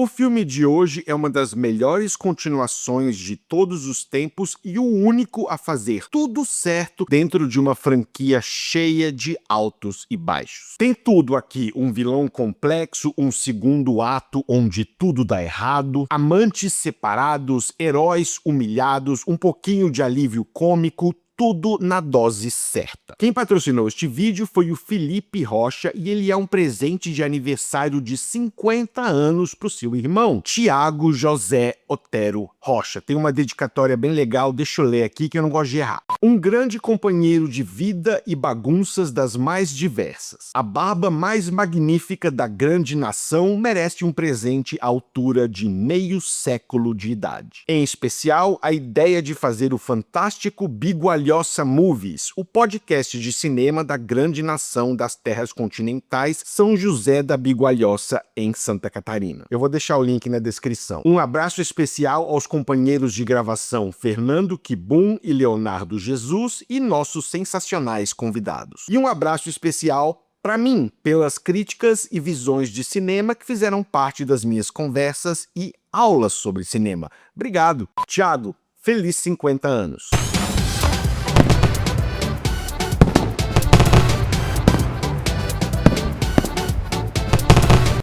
O filme de hoje é uma das melhores continuações de todos os tempos e o único a fazer tudo certo dentro de uma franquia cheia de altos e baixos. Tem tudo aqui, um vilão complexo, um segundo ato onde tudo dá errado, amantes separados, heróis humilhados, um pouquinho de alívio cômico, tudo na dose certa. Quem patrocinou este vídeo foi o Felipe Rocha e ele é um presente de aniversário de 50 anos para o seu irmão, Tiago José Otero Rocha. Tem uma dedicatória bem legal, deixa eu ler aqui que eu não gosto de errar. Um grande companheiro de vida e bagunças das mais diversas. A barba mais magnífica da grande nação merece um presente à altura de meio século de idade. Em especial, a ideia de fazer o fantástico Bigualhoça Movies, o podcast de cinema da grande nação das terras continentais São José da Bigualhoça, em Santa Catarina. Eu vou deixar o link na descrição. Um abraço especial aos companheiros de gravação Fernando Kibum e Leonardo Jesus e nossos sensacionais convidados. E um abraço especial para mim, pelas críticas e visões de cinema que fizeram parte das minhas conversas e aulas sobre cinema. Obrigado. Thiago, feliz 50 anos.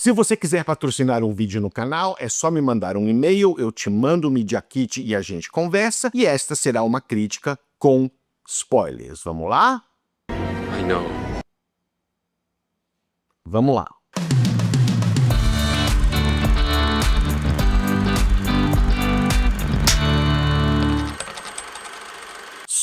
Se você quiser patrocinar um vídeo no canal, é só me mandar um e-mail, eu te mando o Media Kit e a gente conversa, e esta será uma crítica com spoilers. Vamos lá? I know. Vamos lá.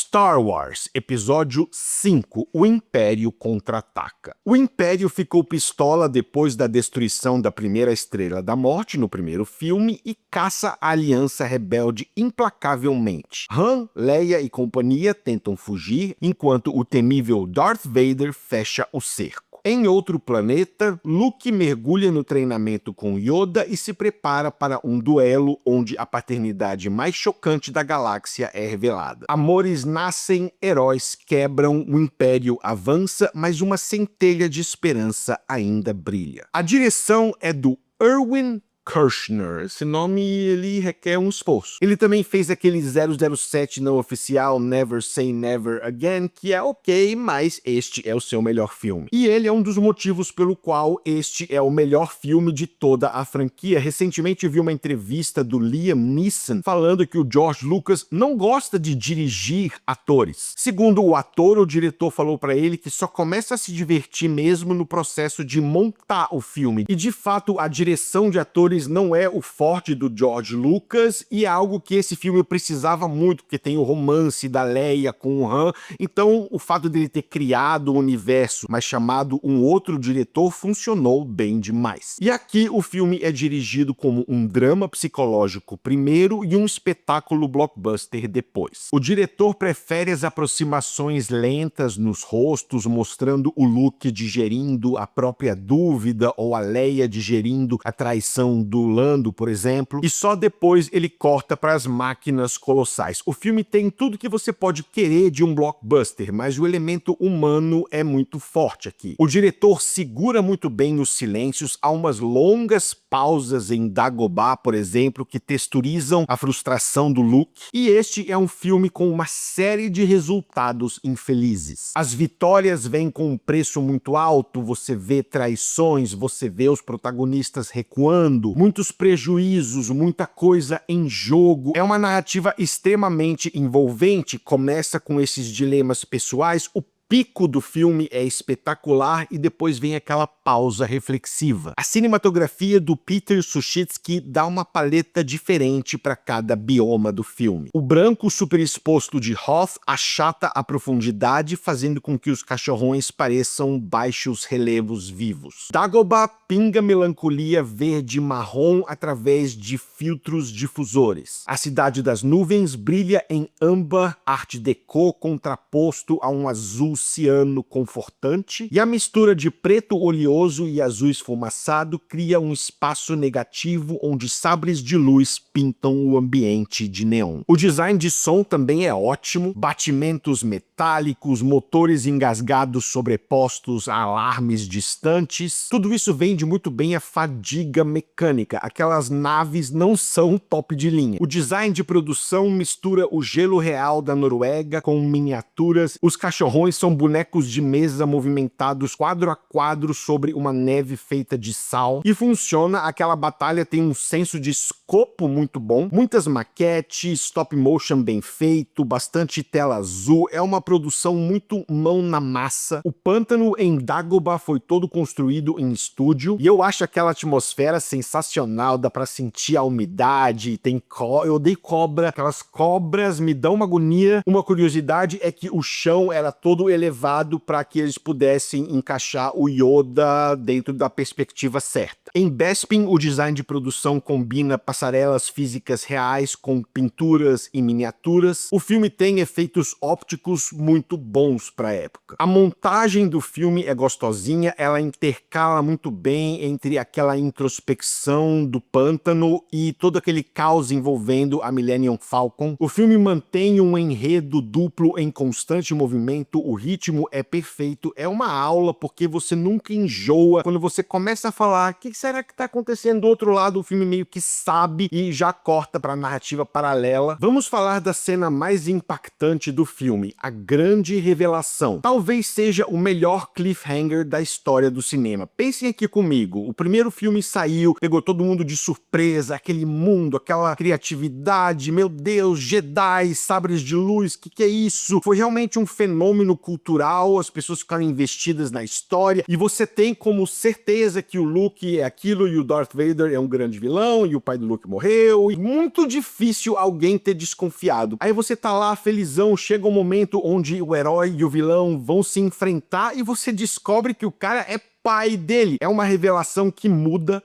Star Wars, Episódio 5, O Império Contra-Ataca. O Império ficou pistola depois da destruição da primeira Estrela da Morte no primeiro filme e caça a Aliança Rebelde implacavelmente. Han, Leia e companhia tentam fugir, enquanto o temível Darth Vader fecha o cerco. Em outro planeta, Luke mergulha no treinamento com Yoda e se prepara para um duelo onde a paternidade mais chocante da galáxia é revelada. Amores nascem, heróis quebram, o Império avança, mas uma centelha de esperança ainda brilha. A direção é do Irwin Kershner. Esse nome ele requer um esforço. Ele também fez aquele 007 não oficial Never Say Never Again, que é ok, mas este é o seu melhor filme. E ele é um dos motivos pelo qual este é o melhor filme de toda a franquia. Recentemente vi uma entrevista do Liam Neeson falando que o George Lucas não gosta de dirigir atores. Segundo o ator, o diretor falou para ele que só começa a se divertir mesmo no processo de montar o filme. E de fato, a direção de atores não é o forte do George Lucas e é algo que esse filme precisava muito, porque tem o romance da Leia com o Han, então o fato dele ter criado o universo, mas chamado um outro diretor, funcionou bem demais. E aqui o filme é dirigido como um drama psicológico primeiro e um espetáculo blockbuster depois. O diretor prefere as aproximações lentas nos rostos, mostrando o Luke digerindo a própria dúvida ou a Leia digerindo a traição do Lando, por exemplo, e só depois ele corta para as máquinas colossais. O filme tem tudo que você pode querer de um blockbuster, mas o elemento humano é muito forte aqui. O diretor segura muito bem os silêncios, há umas longas pausas em Dagobah, por exemplo, que texturizam a frustração do Luke, e este é um filme com uma série de resultados infelizes. As vitórias vêm com um preço muito alto, você vê traições, você vê os protagonistas recuando, muitos prejuízos, muita coisa em jogo. É uma narrativa extremamente envolvente, começa com esses dilemas pessoais, o pico do filme é espetacular e depois vem aquela pausa reflexiva. A cinematografia do Peter Suschitzky dá uma paleta diferente para cada bioma do filme. O branco superexposto de Hoth achata a profundidade, fazendo com que os cachorrões pareçam baixos relevos vivos. Dagobah pinga melancolia verde-marrom através de filtros difusores. A Cidade das Nuvens brilha em âmbar art déco contraposto a um azul ciano confortante, e a mistura de preto oleoso e azul esfumaçado cria um espaço negativo onde sabres de luz pintam o ambiente de neon. O design de som também é ótimo, batimentos metálicos, motores engasgados sobrepostos a alarmes distantes, tudo isso vende muito bem a fadiga mecânica, aquelas naves não são top de linha. O design de produção mistura o gelo real da Noruega com miniaturas, os cachorrões são bonecos de mesa movimentados quadro a quadro sobre uma neve feita de sal, e funciona, aquela batalha tem um senso de escopo muito bom, muitas maquetes, stop motion bem feito, bastante tela azul, é uma produção muito mão na massa. O pântano em Dagobah foi todo construído em estúdio, e eu acho aquela atmosfera sensacional, dá pra sentir a umidade, tem eu odeio cobra, aquelas cobras me dão uma agonia. Uma curiosidade é que o chão era todo elevado para que eles pudessem encaixar o Yoda dentro da perspectiva certa. Em Bespin, o design de produção combina passarelas físicas reais com pinturas e miniaturas. O filme tem efeitos ópticos muito bons para a época. A montagem do filme é gostosinha, ela intercala muito bem entre aquela introspecção do pântano e todo aquele caos envolvendo a Millennium Falcon. O filme mantém um enredo duplo em constante movimento, o ritmo é perfeito, é uma aula porque você nunca enjoa. Quando você começa a falar, o que será que tá acontecendo do outro lado, o filme meio que sabe e já corta pra narrativa paralela. Vamos falar da cena mais impactante do filme, a grande revelação. Talvez seja o melhor cliffhanger da história do cinema. Pensem aqui comigo, o primeiro filme saiu, pegou todo mundo de surpresa, aquele mundo, aquela criatividade, meu Deus, Jedi, sabres de luz, que é isso? Foi realmente um fenômeno cultural, as pessoas ficaram investidas na história, e você tem como certeza que o Luke é aquilo e o Darth Vader é um grande vilão e o pai do Luke morreu, e muito difícil alguém ter desconfiado. Aí você tá lá felizão, chega um momento onde o herói e o vilão vão se enfrentar e você descobre que o cara é pai dele. É uma revelação que muda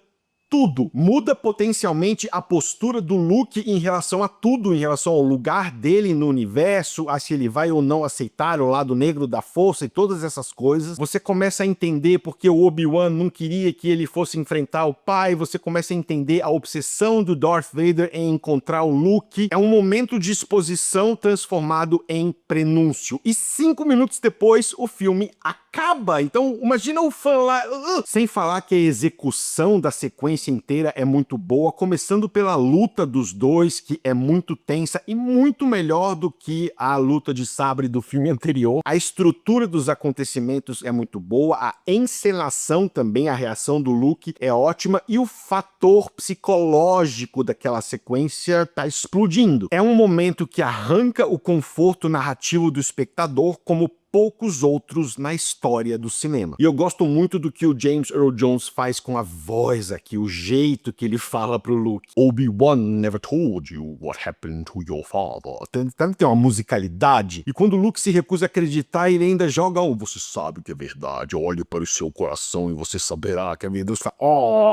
tudo. Muda potencialmente a postura do Luke em relação a tudo, em relação ao lugar dele no universo, a se ele vai ou não aceitar o lado negro da força e todas essas coisas. Você começa a entender porque o Obi-Wan não queria que ele fosse enfrentar o pai, você começa a entender a obsessão do Darth Vader em encontrar o Luke. É um momento de exposição transformado em prenúncio. E 5 minutos depois, o filme acaba. Então, imagina o fã lá... Sem falar que a execução da sequência inteira é muito boa, começando pela luta dos dois, que é muito tensa e muito melhor do que a luta de sabre do filme anterior. A estrutura dos acontecimentos é muito boa, a encenação também, a reação do Luke é ótima e o fator psicológico daquela sequência tá explodindo. É um momento que arranca o conforto narrativo do espectador como poucos outros na história do cinema. E eu gosto muito do que o James Earl Jones faz com a voz aqui, o jeito que ele fala pro Luke. Obi-Wan never told you what happened to your father. Tem uma musicalidade. E quando o Luke se recusa a acreditar, ele ainda joga você sabe que é verdade, olhe para o seu coração e você saberá que é verdade.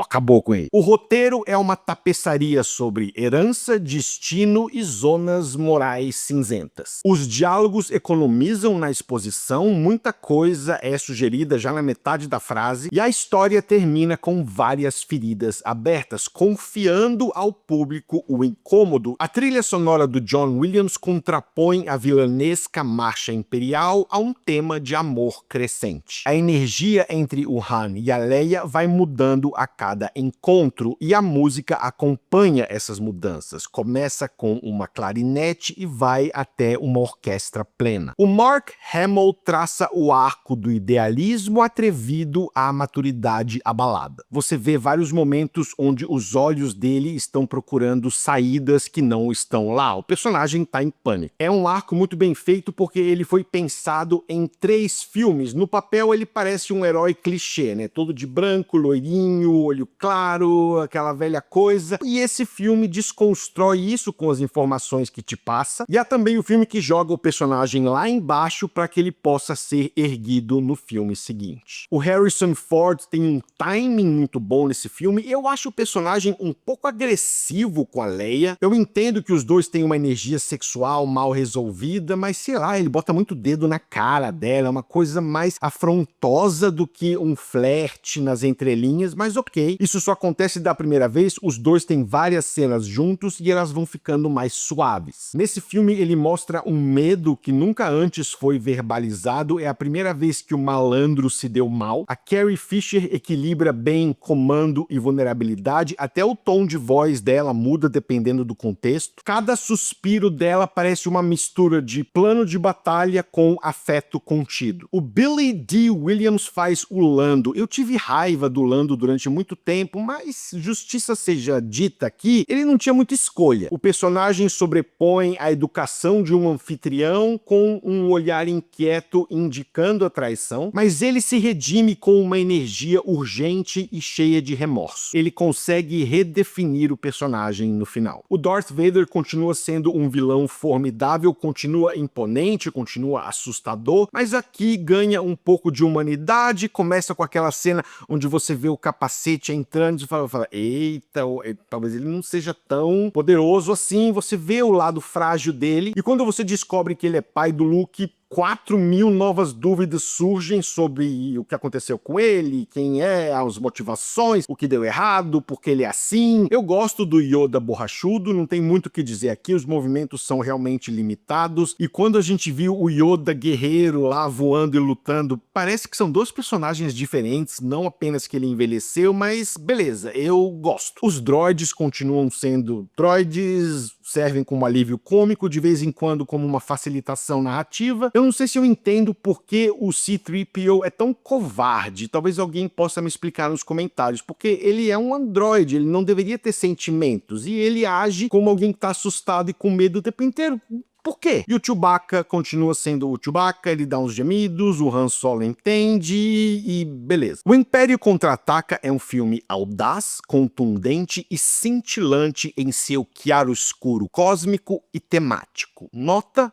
Acabou com ele. O roteiro é uma tapeçaria sobre herança, destino e zonas morais cinzentas. Os diálogos economizam na exposição, muita coisa é sugerida já na metade da frase, e a história termina com várias feridas abertas, confiando ao público o incômodo. A trilha sonora do John Williams contrapõe a vilanesca marcha imperial a um tema de amor crescente. A energia entre o Han e a Leia vai mudando a cada encontro, e a música acompanha essas mudanças. Começa com uma clarinete e vai até uma orquestra plena. O Mark Hamill traça o arco do idealismo atrevido à maturidade abalada. Você vê vários momentos onde os olhos dele estão procurando saídas que não estão lá. O personagem está em pânico. É um arco muito bem feito porque ele foi pensado em 3 filmes. No papel ele parece um herói clichê, né? Todo de branco, loirinho, olho claro, aquela velha coisa. E esse filme desconstrói isso com as informações que te passa. E há também o filme que joga o personagem lá embaixo para que ele ele possa ser erguido no filme seguinte. O Harrison Ford tem um timing muito bom nesse filme, eu acho o personagem um pouco agressivo com a Leia. Eu entendo que os dois têm uma energia sexual mal resolvida, mas sei lá, ele bota muito dedo na cara dela, é uma coisa mais afrontosa do que um flerte nas entrelinhas, mas ok, isso só acontece da primeira vez, os dois têm várias cenas juntos e elas vão ficando mais suaves. Nesse filme ele mostra um medo que nunca antes foi verbalizado, é a primeira vez que o malandro se deu mal. A Carrie Fisher equilibra bem comando e vulnerabilidade, até o tom de voz dela muda dependendo do contexto. Cada suspiro dela parece uma mistura de plano de batalha com afeto contido. O Billy Dee Williams faz o Lando. Eu tive raiva do Lando durante muito tempo, mas justiça seja dita aqui, ele não tinha muita escolha. O personagem sobrepõe a educação de um anfitrião com um olhar inquieto indicando a traição, mas ele se redime com uma energia urgente e cheia de remorso. Ele consegue redefinir o personagem no final. O Darth Vader continua sendo um vilão formidável, continua imponente, continua assustador, mas aqui ganha um pouco de humanidade, começa com aquela cena onde você vê o capacete entrando e fala, eita, talvez ele não seja tão poderoso assim, você vê o lado frágil dele, e quando você descobre que ele é pai do Luke, 4.000 novas dúvidas surgem sobre o que aconteceu com ele, quem é, as motivações, o que deu errado, por que ele é assim. Eu gosto do Yoda borrachudo, não tem muito o que dizer aqui, os movimentos são realmente limitados, e quando a gente viu o Yoda guerreiro lá voando e lutando, parece que são dois personagens diferentes, não apenas que ele envelheceu, mas beleza, eu gosto. Os droids continuam sendo droids, servem como alívio cômico, de vez em quando como uma facilitação narrativa. Eu não sei se eu entendo por que o C-3PO é tão covarde, talvez alguém possa me explicar nos comentários, porque ele é um androide, ele não deveria ter sentimentos, e ele age como alguém que tá assustado e com medo o tempo inteiro. Por quê? E o Chewbacca continua sendo o Chewbacca, ele dá uns gemidos, o Han Solo entende e beleza. O Império Contra-Ataca é um filme audaz, contundente e cintilante em seu chiaroscuro cósmico e temático. Nota...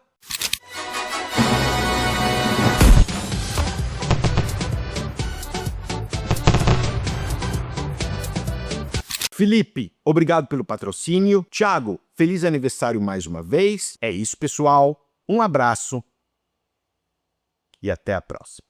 Felipe, obrigado pelo patrocínio. Thiago, feliz aniversário mais uma vez. É isso, pessoal. Um abraço e até a próxima.